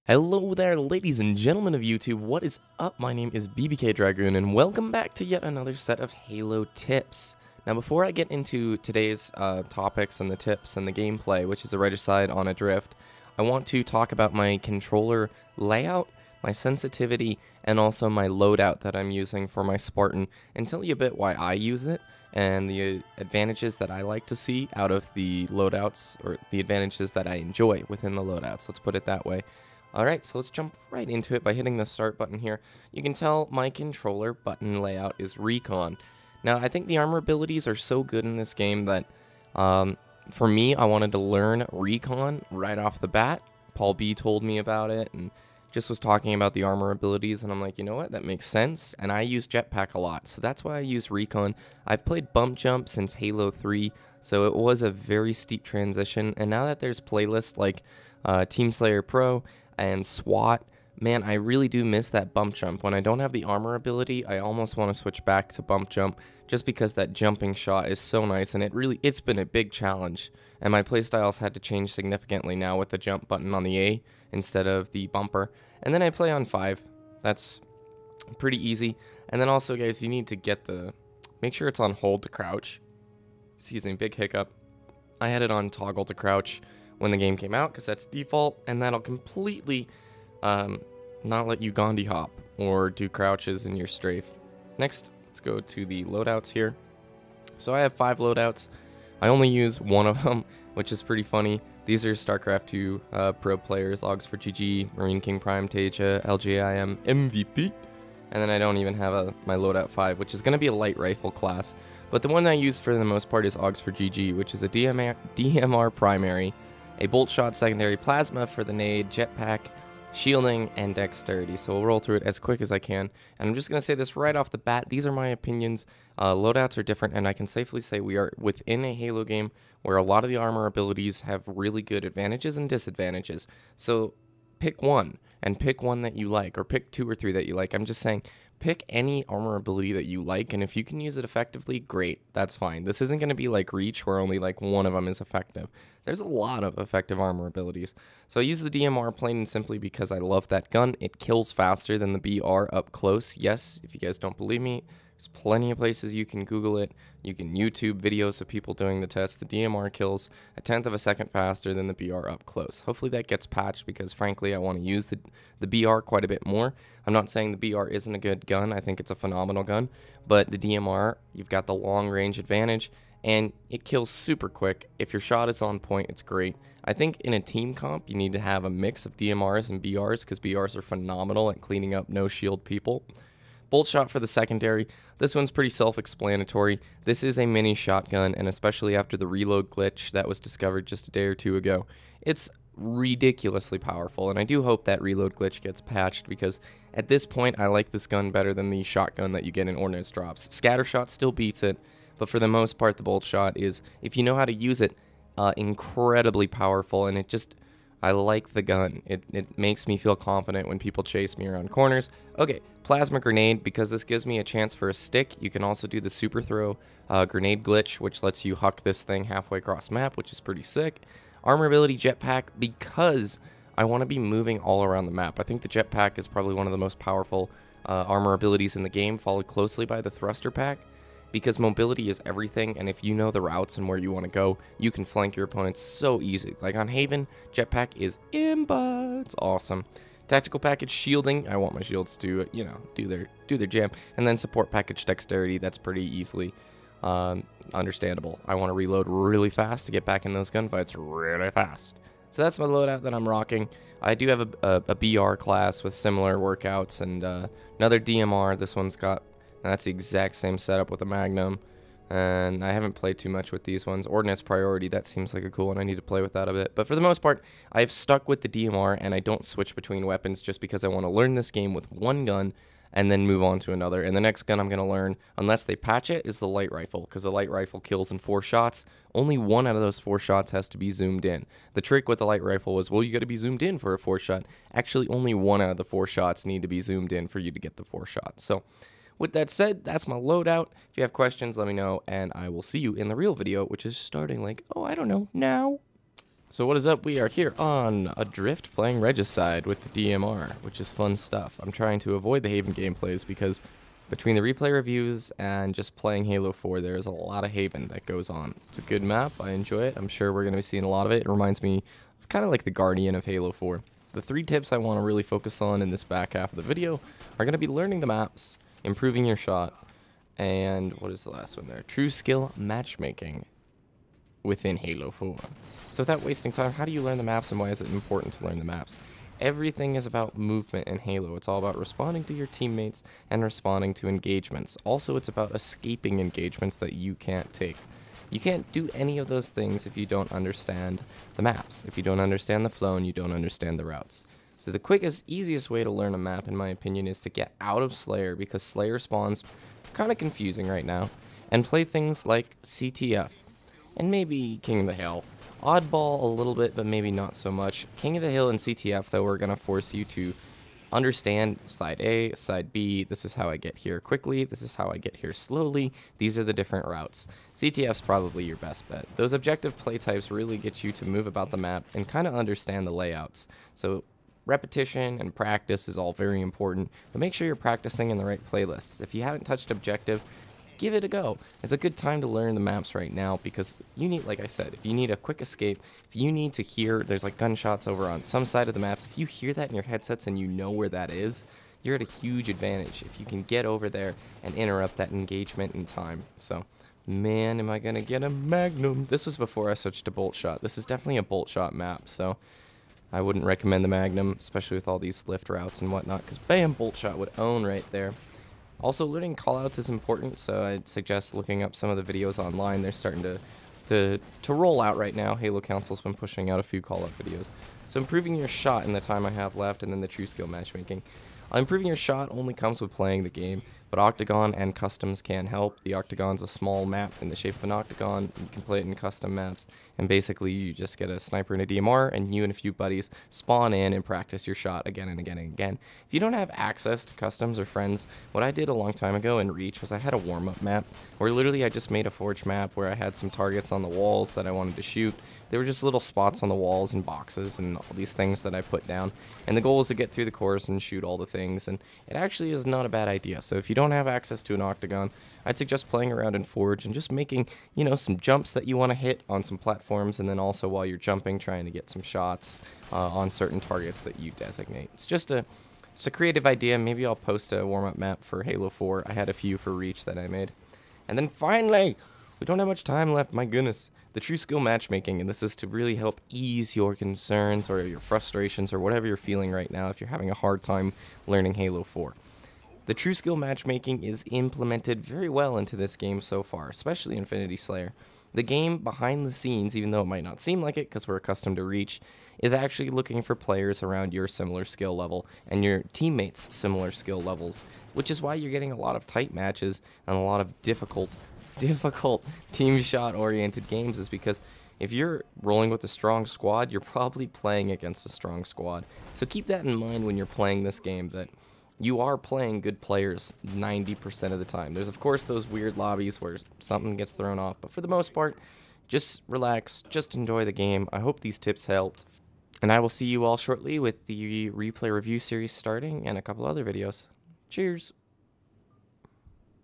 Hello there, ladies and gentlemen of YouTube. What is up? My name is BBK Dragoon, and welcome back to yet another set of Halo tips. Now, before I get into today's topics and the tips and the gameplay, which is a regicide on Adrift, I want to talk about my controller layout, my sensitivity, and also my loadout that I'm using for my Spartan, and tell you a bit why I use it and the advantages that I like to see out of the loadouts, or the advantages that I enjoy within the loadouts. Let's put it that way. Alright, so let's jump right into it by hitting the start button here. You can tell my controller button layout is Recon. Now, I think the armor abilities are so good in this game that, for me, I wanted to learn Recon right off the bat. Paul B told me about it and just was talking about the armor abilities, and I'm like, you know what, that makes sense, and I use Jetpack a lot, so that's why I use Recon. I've played Bump Jump since Halo 3, so it was a very steep transition, and now that there's playlists like Team Slayer Pro and SWAT, man, I really do miss that bump jump. When I don't have the armor ability, I almost want to switch back to bump jump just because that jumping shot is so nice, and it's been a big challenge, and my playstyles had to change significantly now with the jump button on the A instead of the bumper. And then I play on 5. That's pretty easy. And then also, guys, you need to make sure it's on hold to crouch. Excuse me, big hiccup. I had it on toggle to crouch when the game came out, because that's default, and that'll completely not let you Gandhi hop or do crouches in your strafe. Next, let's go to the loadouts here. So I have 5 loadouts. I only use one of them, which is pretty funny. These are StarCraft 2 pro players, Logs for GG, Marine King Prime, Teja, LGIM, MVP, and then I don't even have my loadout 5, which is going to be a light rifle class. But the one I use for the most part is Augs for GG, which is a DMR primary, a bolt shot secondary, plasma for the nade, jetpack, shielding, and dexterity. So we'll roll through it as quick as I can. And I'm just going to say this right off the bat. These are my opinions. Loadouts are different, and I can safely say we are within a Halo game where a lot of the armor abilities have really good advantages and disadvantages. So pick one, and pick one that you like, or pick 2 or 3 that you like. I'm just saying, pick any armor ability that you like, and if you can use it effectively, great, that's fine. This isn't going to be like Reach, where only like one of them is effective. There's a lot of effective armor abilities. So I use the DMR plain and simply because I love that gun. It kills faster than the BR up close. Yes, if you guys don't believe me, there's plenty of places you can Google it. You can YouTube videos of people doing the test. The DMR kills 1/10 of a second faster than the BR up close. Hopefully that gets patched, because frankly I want to use the BR quite a bit more. I'm not saying the BR isn't a good gun. I think it's a phenomenal gun. But the DMR, you've got the long range advantage, and it kills super quick. If your shot is on point, it's great. I think in a team comp, you need to have a mix of DMRs and BRs, because BRs are phenomenal at cleaning up no shield people. Bolt shot for the secondary. This one's pretty self-explanatory. This is a mini shotgun, and especially after the reload glitch that was discovered just a day or 2 ago, it's ridiculously powerful, and I do hope that reload glitch gets patched, because at this point I like this gun better than the shotgun that you get in ordnance drops. Scatter shot still beats it, but for the most part the bolt shot is, if you know how to use it, incredibly powerful, and I like the gun. It makes me feel confident when people chase me around corners. Okay, plasma grenade, because this gives me a chance for a stick. You can also do the super throw grenade glitch, which lets you huck this thing halfway across map, which is pretty sick. Armor ability jetpack, because I want to be moving all around the map. I think the jetpack is probably one of the most powerful armor abilities in the game, followed closely by the thruster pack, because mobility is everything, and if you know the routes and where you want to go, you can flank your opponents so easy. Like on Haven, jetpack is imba. It's awesome. Tactical package shielding, I want my shields to, you know, do their jam. And then support package dexterity, that's pretty easily understandable. I want to reload really fast to get back in those gunfights really fast. So that's my loadout that I'm rocking. I do have a BR class with similar workouts, and another DMR. This one's got, that's the exact same setup with a Magnum, and I haven't played too much with these ones. Ordnance Priority, that seems like a cool one. I need to play with that a bit. But for the most part, I've stuck with the DMR, and I don't switch between weapons just because I want to learn this game with one gun and then move on to another. And the next gun I'm going to learn, unless they patch it, is the light rifle, because the light rifle kills in 4 shots. Only 1 out of those 4 shots has to be zoomed in. The trick with the light rifle was, well, you got to be zoomed in for a 4 shot. Actually, only 1 out of the 4 shots need to be zoomed in for you to get the 4 shots. So with that said, that's my loadout. If you have questions, let me know, and I will see you in the real video, which is starting like, oh, I don't know, now. So what is up? We are here on Adrift playing Regicide with the DMR, which is fun stuff. I'm trying to avoid the Haven gameplays because between the replay reviews and just playing Halo 4, there's a lot of Haven that goes on. It's a good map. I enjoy it. I'm sure we're going to be seeing a lot of it. It reminds me of kind of like the Guardian of Halo 4. The 3 tips I want to really focus on in this back half of the video are going to be learning the maps, improving your shot, and what is the last one there? TrueSkill Matchmaking within Halo 4. So without wasting time, how do you learn the maps and why is it important to learn the maps? Everything is about movement in Halo. It's all about responding to your teammates and responding to engagements. Also, it's about escaping engagements that you can't take. You can't do any of those things if you don't understand the maps, if you don't understand the flow and you don't understand the routes. So the quickest, easiest way to learn a map, in my opinion, is to get out of Slayer, because Slayer spawns kind of confusing right now, and play things like CTF, and maybe King of the Hill. Oddball a little bit, but maybe not so much. King of the Hill and CTF, though, are going to force you to understand side A, side B. This is how I get here quickly. This is how I get here slowly. These are the different routes. CTF's probably your best bet. Those objective play types really get you to move about the map and kind of understand the layouts. So repetition and practice is all very important, but make sure you're practicing in the right playlists. If you haven't touched objective, give it a go. It's a good time to learn the maps right now because you need, like I said, if you need a quick escape, if you need to hear there's like gunshots over on some side of the map, if you hear that in your headsets and you know where that is, you're at a huge advantage if you can get over there and interrupt that engagement in time. So, man, am I going to get a Magnum? This was before I switched to bolt shot. This is definitely a bolt shot map, so I wouldn't recommend the Magnum, especially with all these lift routes and whatnot, because bam, bolt shot would own right there. Also, learning callouts is important, so I'd suggest looking up some of the videos online. They're starting to roll out right now. Halo Council's been pushing out a few callout videos. So improving your shot in the time I have left, and then the TrueSkill Matchmaking. Improving your shot only comes with playing the game, but Octagon and customs can help. The Octagon's a small map in the shape of an octagon. You can play it in custom maps, and basically you just get a sniper and a DMR, and you and a few buddies spawn in and practice your shot again and again and again. If you don't have access to customs or friends, what I did a long time ago in Reach was I had a warm-up map, where literally I just made a forge map where I had some targets on the walls that I wanted to shoot. They were just little spots on the walls and boxes and all these things that I put down. And the goal was to get through the course and shoot all the things. And it actually is not a bad idea. So if you don't have access to an octagon, I'd suggest playing around in Forge and just making, you know, some jumps that you want to hit on some platforms. And then also while you're jumping, trying to get some shots on certain targets that you designate. It's just a creative idea. Maybe I'll post a warm-up map for Halo 4. I had a few for Reach that I made. And then finally, we don't have much time left, my goodness. The TrueSkill Matchmaking, and this is to really help ease your concerns or your frustrations or whatever you're feeling right now if you're having a hard time learning Halo 4. The TrueSkill Matchmaking is implemented very well into this game so far, especially Infinity Slayer. The game behind the scenes, even though it might not seem like it because we're accustomed to Reach, is actually looking for players around your similar skill level and your teammates' similar skill levels, which is why you're getting a lot of tight matches and a lot of difficult team shot oriented games, is because if you're rolling with a strong squad, you're probably playing against a strong squad. So keep that in mind when you're playing this game, that you are playing good players 90% of the time. There's of course those weird lobbies where something gets thrown off, but for the most part, just relax, just enjoy the game. I hope these tips helped, and I will see you all shortly with the replay review series starting and a couple other videos. Cheers!